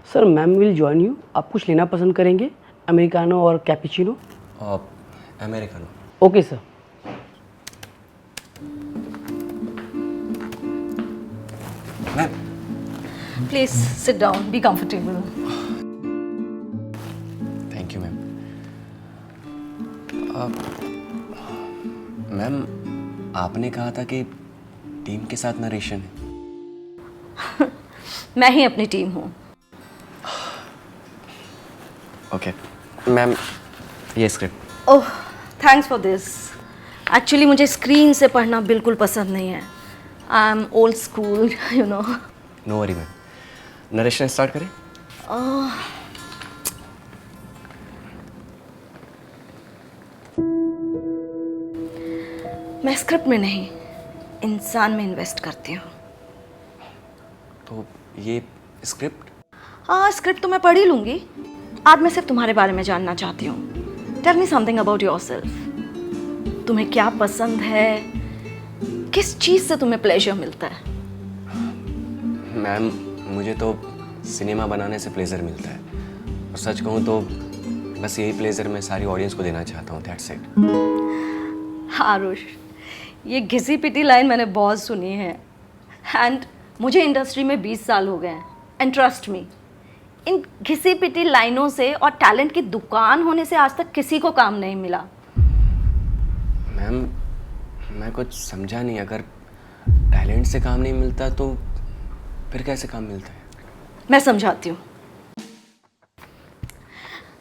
Sir ma'am will join you. आप कुछ लेना पसंद करेंगे? अमेरिकानो और cappuccino? Americano. Okay sir. Ma'am Please sit down, be comfortable. Thank you ma'am. Ma'am आपने कहा था कि टीम के साथ नरेशन है। मैं ही अपनी टीम हूँ। ओके मैम, ये script. Oh, thanks for this. Actually मुझे स्क्रीन से पढ़ना बिल्कुल पसंद नहीं है। I am old school, you know. No worry ma'am, narration start करें? मैं स्क्रिप्ट में नहीं, इंसान में इन्वेस्ट करती हूँ। तो ये स्क्रिप्ट? हाँ, स्क्रिप्ट तो मैं पढ़ ही लूँगी। आज मैं सिर्फ तुम्हारे बारे में जानना चाहती हूँ। Tell me something about yourself. तुम्हें क्या पसंद है? किस चीज़ से तुम्हें प्लेजर मिलता है? मैम मुझे तो सिनेमा बनाने से प्लेजर मिलता है, और सच कहूँ तो बस यही प्लेजर मैं सारी ऑडियंस को देना चाहता हूँ। That's it. आरुष, ये घिसी पिटी लाइन मैंने बहुत सुनी है। एंड मुझे इंडस्ट्री में 20 साल हो गए हैं। एंड ट्रस्ट मी, इन घिसी पिटी लाइनों से और टैलेंट की दुकान होने से आज तक किसी को काम नहीं मिला। मैम मैं कुछ समझा नहीं। अगर टैलेंट से काम नहीं मिलता तो फिर कैसे काम मिलता है? मैं समझाती हूँ।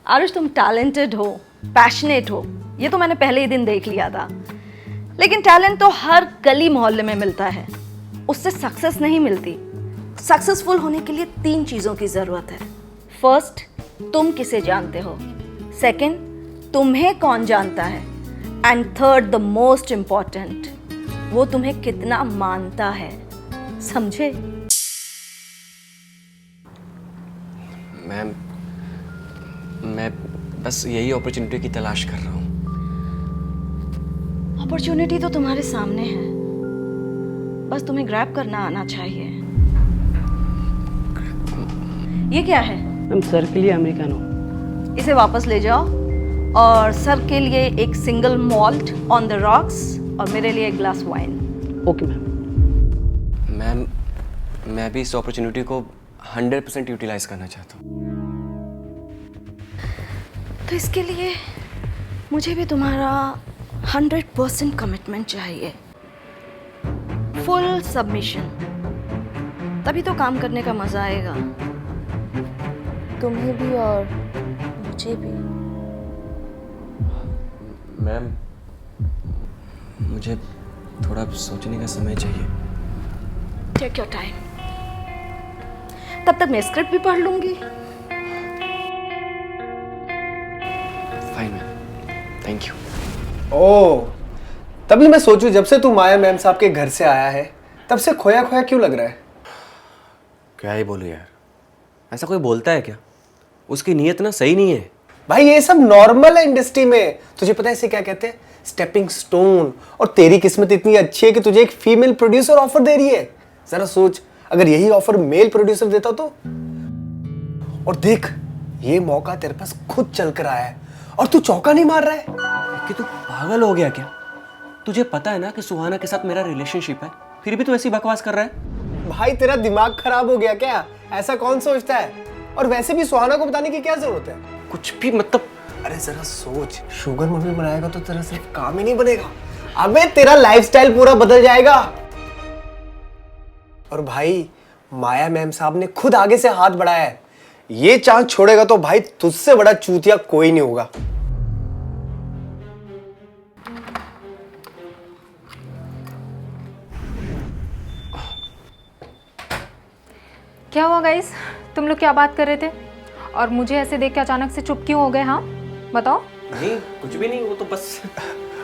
आरुष, तुम टैलेंटेड हो, पैशनेट हो, ये तो मैंने पहले ही दिन देख लिया था। लेकिन टैलेंट तो हर गली मोहल्ले में मिलता है, उससे सक्सेस नहीं मिलती। सक्सेसफुल होने के लिए 3 चीज़ों की ज़रूरत है। फर्स्ट, तुम किसे जानते हो। सेकंड, तुम्हें कौन जानता है। And third, the most important, वो तुम्हें कितना मानता है। समझे? मैम मैं बस यही अपॉर्चुनिटी की तलाश कर रहा हूँ। अपॉर्चुनिटी तो तुम्हारे सामने है, बस तुम्हें ग्रैब करना आना चाहिए। ये क्या है? मैम सर के लिए अमेरिकानो। इसे वापस ले जाओ, और सर के लिए एक single malt on the rocks, और मेरे लिए एक glass wine. Okay ma'am. Ma'am मैं भी इस अपॉर्चुनिटी को 100% यूटिलाइज करना चाहता हूँ। तो इसके लिए मुझे भी तुम्हारा 100% कमिटमेंट चाहिए, फुल सबमिशन। तभी तो काम करने का मजा आएगा, तुम्हें भी और मुझे भी। मैम मुझे थोड़ा सोचने का समय चाहिए। Take your time. तब तक मैं स्क्रिप्ट भी पढ़ लूंगी। Fine ma'am, thank you. Oh, तभी मैं सोचूं जब से तू माया मैम साहब के घर से आया है तब से खोया खोया क्यों लग रहा है। क्या ही बोलूं यार, ऐसा कोई बोलता है क्या? उसकी नीयत ना सही नहीं है। भाई ये सब नॉर्मल है इंडस्ट्री में। तुझे पता है इसे क्या कहते हैं? Stepping stone. और तेरी किस्मत इतनी अच्छी है कि तुझे एक फीमेल प्रोड्यूसर ऑफर दे रही है। जरा सोच, अगर यही ऑफर मेल प्रोड्यूसर देता तो। और देख, ये मौका तेरे पास खुद चल कर आया है और तू चौका नहीं मार रहा है। कि तू पागल हो गया क्या? तुझे पता है ना कि सुहाना के साथ मेरा रिलेशनशिप है, फिर भी तू ऐसी बकवास कर रहा है। भाई तेरा दिमाग खराब हो गया क्या? ऐसा कौन सोचता है? और वैसे भी सुहाना को बताने की क्या जरूरत है? कुछ भी मतलब। अरे जरा सोच, शुगर मम्मी बनाएगा तो तेरा सिर्फ काम ही नहीं बनेगा, अबे तेरा लाइफस्टाइल पूरा बदल जाएगा। और भाई माया मैम साहब ने खुद आगे से हाथ बढ़ाया है। ये चांस छोड़ेगा तो भाई तुझसे बड़ा चूतिया कोई नहीं होगा। क्या हुआ गाइस? तुम लोग क्या बात कर रहे थे और मुझे ऐसे देख के अचानक से चुप क्यों हो गए? हाँ बताओ। नहीं कुछ भी नहीं, वो तो बस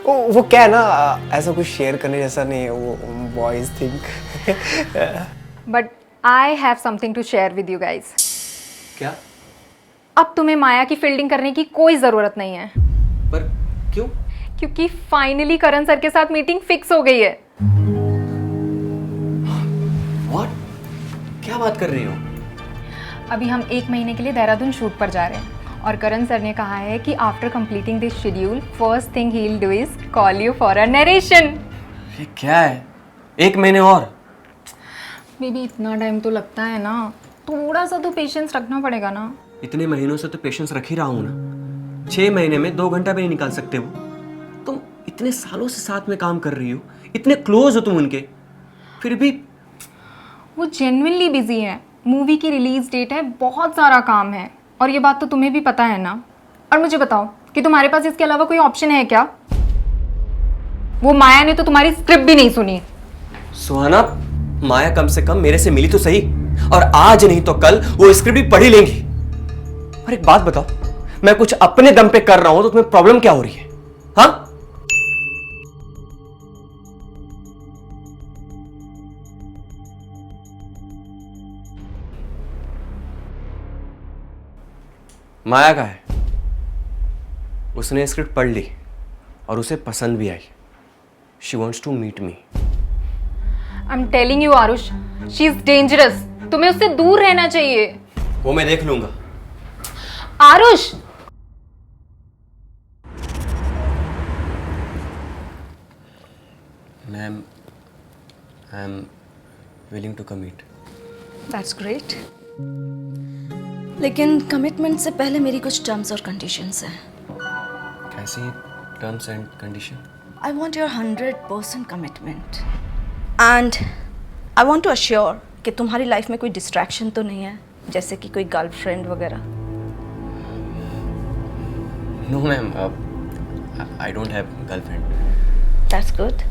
वो क्या है ना, ऐसा कुछ शेयर करने जैसा नहीं है, वो boys think. But I have something to share with you guys. क्या? अब तुम्हें माया की फील्डिंग करने की कोई ज़रूरत नहीं है। पर क्यों? क्योंकि फाइनली करण सर के साथ मीटिंग फिक्स हो गई है। व्हाट? क्या बात कर रही हो? अभी हम 1 महीने के लिए देहरादून शूट पर जा रहे हैं और करण सर ने कहा है कि after completing this schedule first thing he will do is call you for a narration. ये क्या है, 1 महीने और? बेबी इतना टाइम तो लगता है ना, थोड़ा सा तो पेशेंस रखना पड़ेगा ना। इतने महीनों से तो पेशेंस रख ही रहा हूँ ना। 6 महीने में 2 घंटा भी नहीं निकाल सकते वो। तुम इतने सालों से साथ में काम कर रही हो, इतने क्लोज हो तुम उनके, फिर भी। वो जेन्युइनली बिजी है, मूवी की रिलीज डेट है, बहुत सारा काम है, और ये बात तो तुम्हें भी पता है ना। और मुझे बताओ कि तुम्हारे पास इसके अलावा कोई ऑप्शन है क्या? वो माया ने तो तुम्हारी स्क्रिप्ट भी नहीं सुनी। सुहाना, माया कम से कम मेरे से मिली तो सही, और आज नहीं तो कल वो स्क्रिप्ट भी पढ़ी लेंगी। और एक बात बताओ, मैं कुछ अपने दम पे कर रहा हूं तो तुम्हें प्रॉब्लम क्या हो रही है? हाँ, माया का है, उसने स्क्रिप्ट पढ़ ली और उसे पसंद भी आई। She wants to meet me. I am telling you Aarush, she is dangerous, तुम्हें उससे दूर रहना चाहिए। वो मैं देख लूंगा। Aarush, ma'am, I am willing to commit. That's great, लेकिन कमिटमेंट से पहले मेरी कुछ टर्म्स और कंडीशंस हैं। कैसी terms and condition? I want your 100% commitment and I want to assure कि तुम्हारी लाइफ में कोई डिस्ट्रैक्शन तो नहीं है, जैसे कि कोई गर्लफ्रेंड वगैरह। No ma'am, I don't have girlfriend. That's good.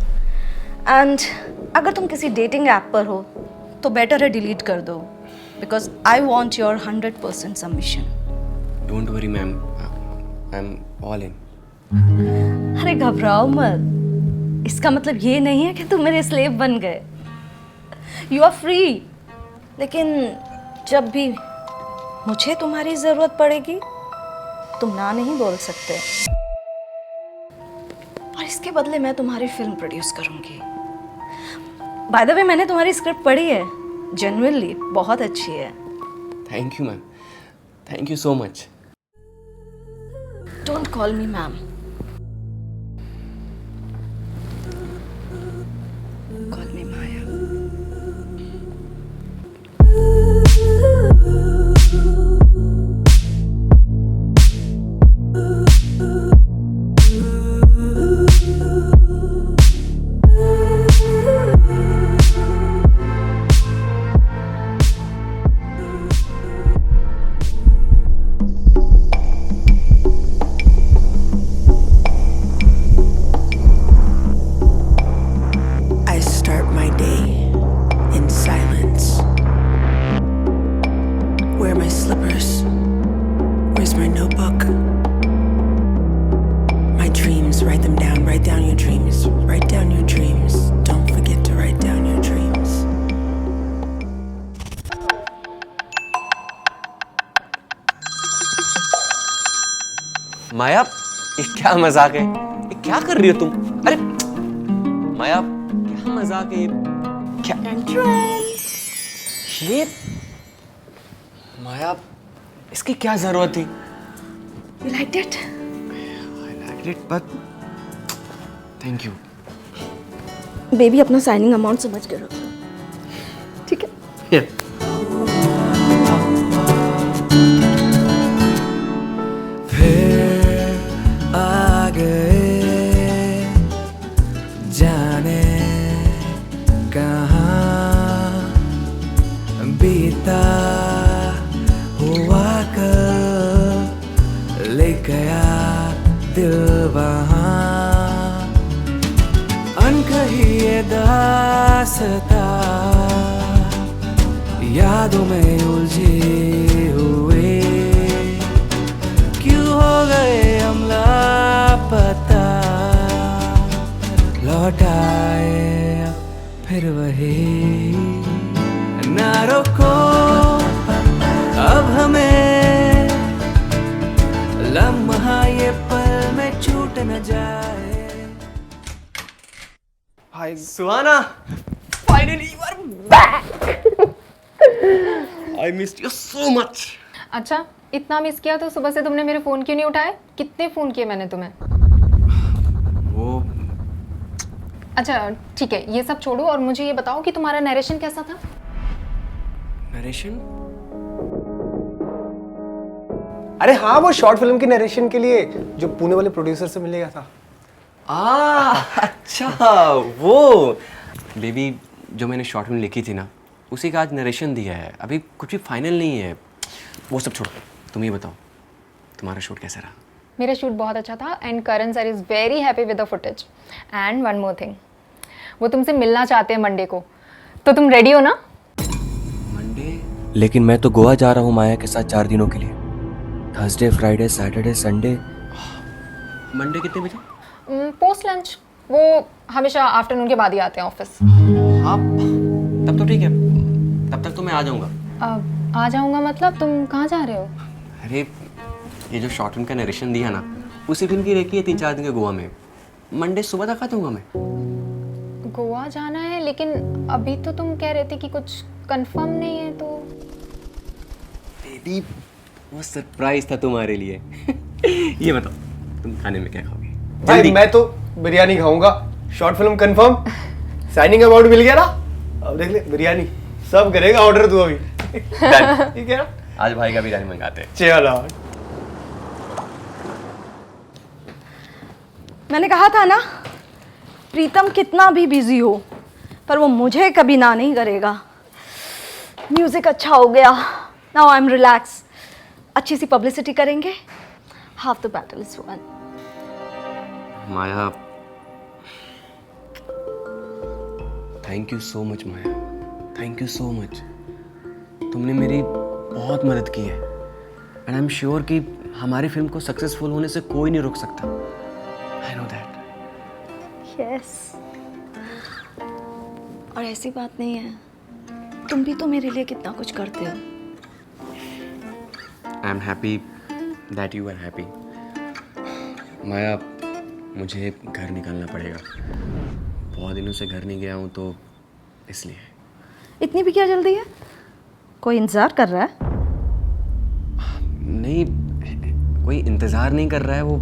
And अगर तुम किसी डेटिंग ऐप पर हो तो बेटर है डिलीट कर दो, because I want your 100% submission. Don't worry ma'am, I am all in. अरे घबराओ मत, इसका मतलब ये नहीं है कि तुम मेरे स्लेव बन गए। यू आर फ्री, लेकिन जब भी मुझे तुम्हारी ज़रूरत पड़ेगी तुम ना नहीं बोल सकते, और इसके बदले मैं तुम्हारी फिल्म प्रोड्यूस करूंगी। बाय द वे, मैंने तुम्हारी स्क्रिप्ट पढ़ी है, जेन्युइनली बहुत अच्छी है। Thank you ma'am, thank you so much. Don't call me ma'am, call me Maya. I start my day in silence. Where are my slippers? Where's my notebook? My dreams, write them down. Write down your dreams. Write down your dreams. Don't forget to write down your dreams. माया, ये क्या मजाक है? ये क्या कर रही हो तुम? अरे माया, क्या मजाक है ये? क्या ये? माया, इसकी क्या जरूरत थी? You liked it? I liked it, but thank you. Baby, अपना साइनिंग अमाउंट समझ के रखो, ठीक है? Yeah. फिर आ गए जाने कहाँ बीता हुआ कल ले गया दिल वहाँ अनकही ये दास्तां यादों में उलझे हुए क्यों हो गए हम लापता लौट आए फिर वही ना रोको अब हमें लम्हा ये पल में छूट न जाए। Hi Suhana, finally you are back. I missed you so much. अच्छा, इतना मिस किया तो सुबह से तुमने मेरे फ़ोन क्यों नहीं उठाए? कितने फ़ोन किए मैंने तुम्हें? वो अच्छा ठीक है, ये सब छोड़ो और मुझे ये बताओ कि तुम्हारा नरेशन कैसा था? नरेशन? अरे हाँ, वो शॉर्ट फिल्म की नरेशन के लिए जो पुणे वाले प्रोड्यूसर से मिलेगा था। अच्छा वो बेबी जो मैंने शॉर्ट फिल्म लिखी थी ना, उसी का आज नरेशन दिया है। अभी कुछ भी फाइनल नहीं है। वो सब छोड़ो, तुम ये बताओ तुम्हारा शूट कैसा रहा? मेरा शूट बहुत अच्छा था and Karan sir is very happy with the footage. And one more thing, वो तुमसे मिलना चाहते हैं मंडे को, तो तुम रेडी हो ना? मंडे? लेकिन मैं तो गोवा जा रहा हूँ माया के साथ 4 दिनों के लिए। Thursday, Friday, Saturday, Sunday. Monday कितने बजे? पोस्ट लंच, वो हमेशा आफ्टरनून के बाद ही आते हैं ऑफिस। हाँ तब तो ठीक है, तब तक तो मैं आ जाऊँगा। आ जाऊँगा मतलब तुम कहाँ जा रहे हो? अरे ये जो शॉर्ट फिल्म का नरेशन दिया ना, उसी फिल्म की रेकी है 3-4 दिन के गोवा में। मंडे सुबह तक आ जाऊँगा मैं। गोवा जाना है, लेकिन अभी तो तुम कह रहे थे कि कुछ कंफर्म नहीं है तो। बेबी वो सरप्राइज था तुम्हारे लिए। ये बताओ तुम खाने में क्या खाओगे? भाई मैं तो बिरयानी खाऊंगा। Short film confirm, signing amount मिल गया ना, अब देख ले बिरयानी सब करेगा ऑर्डर तू अभी। ठीक है ना? आज भाई का बिरयानी मंगाते हैं। चलो। मैंने कहा था ना, प्रीतम कितना भी बिजी हो पर वो मुझे कभी ना नहीं करेगा। म्यूजिक अच्छा हो गया, नाउ आई एम रिलैक्स। अच्छी सी पब्लिसिटी करेंगे, half the battle is one. Maya thank you so much. Maya thank you so much. तुमने मेरी बहुत मदद की है एंड आई एम श्योर कि हमारी फिल्म को सक्सेसफुल होने से कोई नहीं रोक सकता। I know that. यस, और ऐसी बात नहीं है, तुम भी तो मेरे लिए कितना कुछ करते हो। I am happy that you are happy. Maya मुझे घर निकलना पड़ेगा, बहुत दिनों से घर नहीं गया हूँ तो इसलिए। इतनी भी क्या जल्दी है? कोई इंतजार कर रहा है? नहीं, कोई इंतज़ार नहीं कर रहा है। वो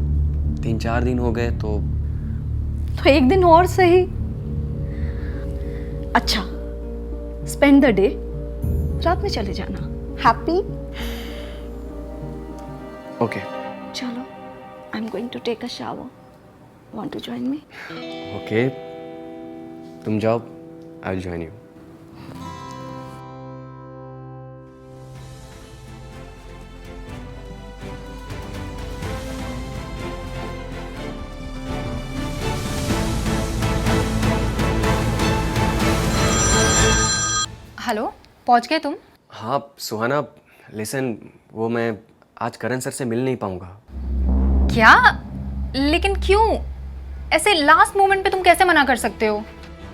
3-4 दिन हो गए तो एक दिन और सही। अच्छा, स्पेंड द डे, रात में चले जाना। हैप्पी? ओके। चलो, I am going to take a shower. Want to join me? Okay तुम जाओ, I will join you. Hello, पहुंच गए तुम? हाँ सुहाना, लिसन, वो मैं आज करण सर से मिल नहीं पाऊंगा। क्या? लेकिन क्यों? ऐसे लास्ट मोमेंट पे तुम कैसे मना कर सकते हो?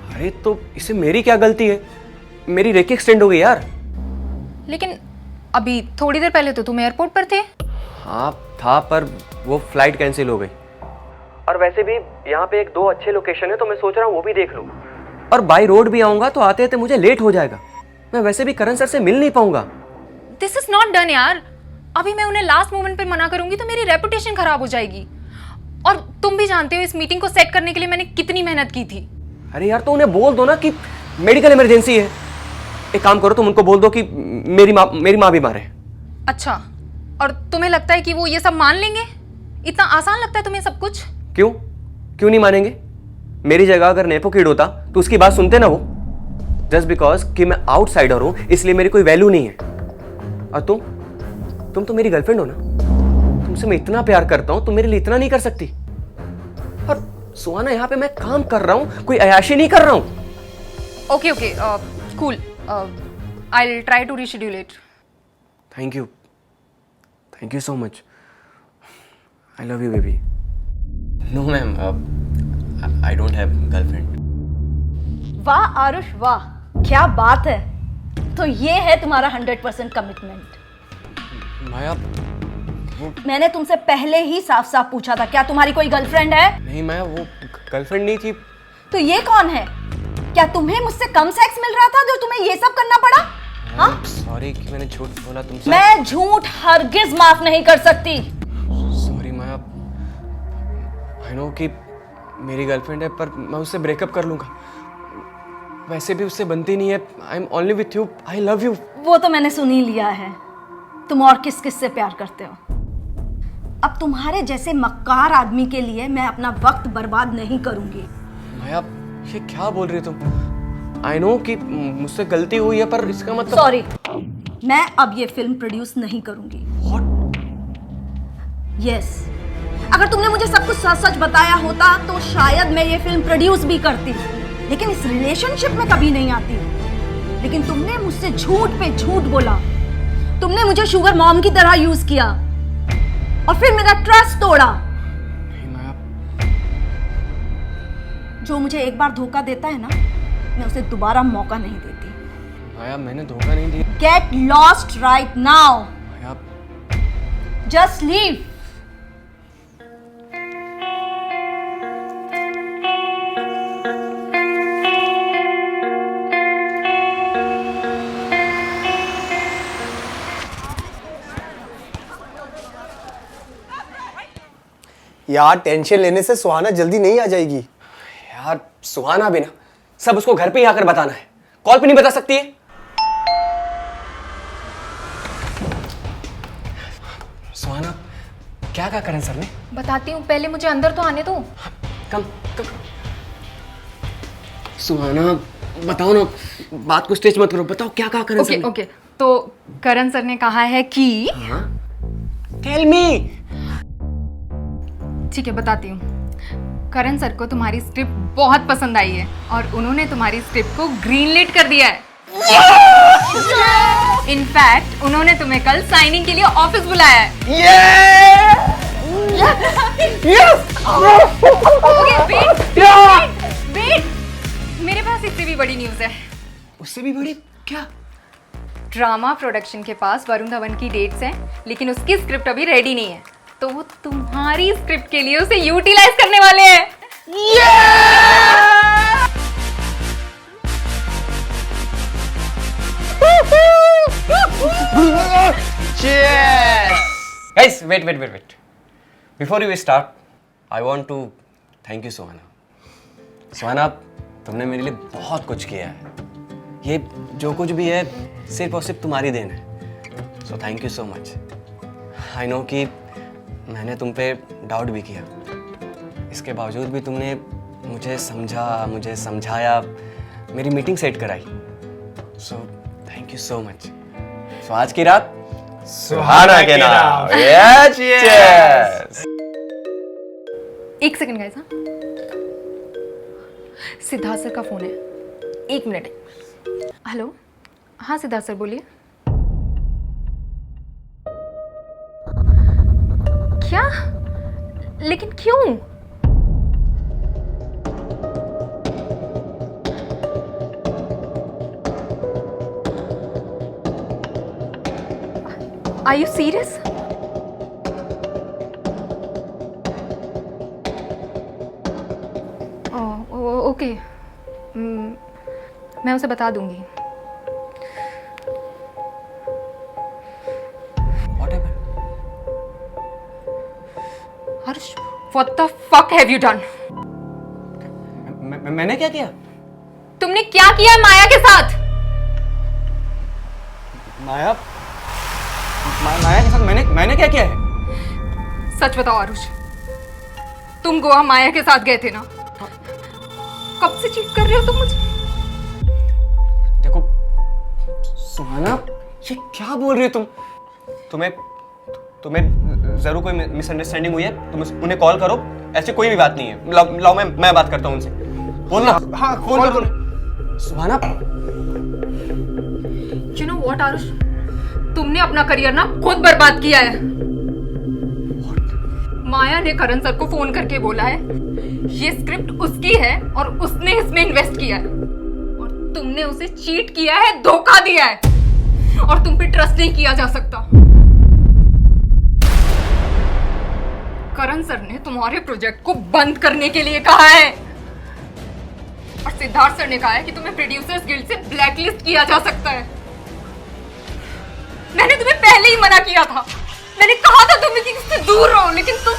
अरे तो इससे मेरी क्या गलती है? मेरी रेकी एक्सटेंड हो गई यार। लेकिन अभी थोड़ी देर पहले तो तुम एयरपोर्ट पर थे। हाँ था, पर वो फ्लाइट कैंसिल हो गई। और वैसे भी यहाँ पे 1-2 अच्छे लोकेशन है तो मैं सोच रहा हूँ वो भी देख लूँ। और बाई रोड भी आऊँगा तो आते आते मुझे लेट हो जाएगा। मैं वैसे भी करण सर से मिल नहीं पाऊंगा। दिस इज नॉट डन यार। अभी मैं उन्हें लास्ट मोमेंट पे मना करूंगी तो मेरी रेपुटेशन खराब हो जाएगी। और तुम भी जानते हो इस मीटिंग को सेट करने के लिए मैंने कितनी मेहनत की थी। अरे यार तो उन्हें बोल दो ना कि मेडिकल इमरजेंसी है। एक काम करो, तुम उनको बोल दो कि मेरी माँ बीमार है। अच्छा, और तुम्हें लगता है कि वो ये सब मान लेंगे? इतना आसान लगता है तुम्हें सब कुछ? क्यों नहीं मानेंगे? मेरी जगह अगर नेपो किड होता तो उसकी बात सुनते ना वो। जस्ट बिकॉज कि मैं आउटसाइडर हूं इसलिए मेरी कोई वैल्यू नहीं है। और तुम तो मेरी गर्लफ्रेंड हो ना, तुमसे मैं इतना प्यार करता हूं, तुम मेरे लिए इतना नहीं कर सकती? और सुहाना, यहाँ पे मैं काम कर रहा हूं, कोई अयाशी नहीं कर रहा हूं। Okay cool, I will try to reschedule it. Thank you so much. I love you baby. No ma'am, I don't have girlfriend. वाह आरुष वाह, क्या बात है। तो ये है तुम्हारा 100% कमिटमेंट। माया, मैंने तुमसे पहले ही साफ साफ पूछा था, क्या तुम्हारी कोई गर्लफ्रेंड है? नहीं माया, वो गर्लफ्रेंड नहीं थी। तो ये कौन है? क्या तुम्हें मुझसे कम सेक्स मिल रहा था जो तुम्हें ये सब करना पड़ा? हाँ? सॉरी कि मैंने झूठ बोला तुमसे। मैं झूठ हरगिज माफ नहीं कर सकती। सॉरी माया, आई नो कि मेरी गर्लफ्रेंड है, पर मैं उससे ब्रेकअप कर लूंगा। वैसे भी उससे बनती नहीं है। I am only with you, I love you. वो तो मैंने सुन ही लिया है, तुम और किस किस से प्यार करते हो। अब तुम्हारे जैसे मक्कार आदमी के लिए मैं अपना वक्त बर्बाद नहीं करूंगी। माया, ये क्या बोल रही हो तुम? आई नो कि मुझसे गलती हुई है, पर इसका मतलब सॉरी, मैं अब ये फिल्म प्रोड्यूस नहीं करूंगी। यस, अगर तुमने मुझे सब कुछ सच सच बताया होता तो शायद मैं ये फिल्म प्रोड्यूस भी करती, लेकिन इस रिलेशनशिप में कभी नहीं आती। लेकिन तुमने मुझसे झूठ पे झूठ बोला, तुमने मुझे शुगर मॉम की तरह यूज किया और फिर मेरा ट्रस्ट तोड़ा। नहीं माया, जो मुझे एक बार धोखा देता है ना, मैं उसे दोबारा मौका नहीं देती। माया मैंने धोखा नहीं दिया। गेट लॉस्ट राइट नाउ, माया, जस्ट लीव। यार टेंशन लेने से सुहाना जल्दी नहीं आ जाएगी। यार सुहाना भी ना, सब उसको घर पे ही आकर बताना है, कॉल पे नहीं बता सकती है। सुहाना, क्या कहा करण सर ने? बताती हूँ, पहले मुझे अंदर तो आने दो। कम कम। सुहाना बताओ ना, बात को स्टेज मत करो, बताओ क्या कहा करण सर ओके ने? ओके, तो करण सर ने कहा है कि टेल मी। ठीक है, बताती हूँ। करण सर को तुम्हारी स्क्रिप्ट बहुत पसंद आई है और उन्होंने तुम्हारी स्क्रिप्ट को ग्रीन लिट कर दिया है। इनफैक्ट उन्होंने तुम्हें कल साइनिंग के लिए ऑफिस बुलाया है। ओके, वेट, मेरे पास इससे भी बड़ी न्यूज़ है। उससे भी बड़ी क्या? ड्रामा प्रोडक्शन के पास वरुण धवन की डेट्स हैं, लेकिन उसकी स्क्रिप्ट अभी रेडी नहीं है, तो वो तुम्हारी स्क्रिप्ट के लिए उसे यूटिलाइज करने वाले हैं। Guys, wait. Before you start, I want to thank you, Suhana. सुहाना, तुमने मेरे लिए बहुत कुछ किया है। ये जो कुछ भी है सिर्फ और सिर्फ तुम्हारी देन है। सो thank you so much. I know कि मैंने तुम पे डाउट भी किया, इसके बावजूद भी तुमने मुझे समझा, मुझे समझाया, मेरी मीटिंग सेट कराई। So thank you so much. So आज की रात सुहाना के नाम। Cheers! एक सेकंड गाइस, हाँ, सिद्धार्थ सर का फोन है, एक मिनट। हेलो, हाँ सिद्धार्थ सर बोलिए। क्या? लेकिन क्यों? Are you serious? ओके, मैं उसे बता दूंगी। What happened? Harsh, what the fuck have you done? मैंने क्या किया? तुमने क्या किया है माया के साथ? माया के साथ मैंने क्या किया है? सच बताओ आरुष, तुम गोवा माया के साथ गए थे ना? कब से चीट कर रहे हो तुम मुझे? देखो सुहाना, ये क्या बोल रही हो तुम? तुम्हें जरूर कोई मिसअंडरस्टैंडिंग हुई है। तुम उन्हें कॉल करो, ऐसी कोई भी बात नहीं है। लाओ मैं बात करता हूँ उनसे। बोलना। हाँ, फोन करो। सुहाना, You know what आरुष, तुमने अपना करियर ना खुद बर्बाद किया है। माया ने करण सर को फोन करके बोला है ये स्क्रिप्ट उसकी है और उसने इसमें इन्वेस्ट किया है, और तुमने उसे चीट किया है, धोखा दिया है, और तुम पे ट्रस्ट नहीं किया जा सकता। करण सर ने तुम्हारे प्रोजेक्ट को बंद करने के लिए कहा है, और सिद्धार्थ सर ने कहा है कि तुम्हें प्रोड्यूसर्स गिल्ड से ब्लैकलिस्ट किया जा सकता है। पहले ही मना किया था। मैंने कहा था तुम्हें कि इससे दूर रहो, लेकिन तुम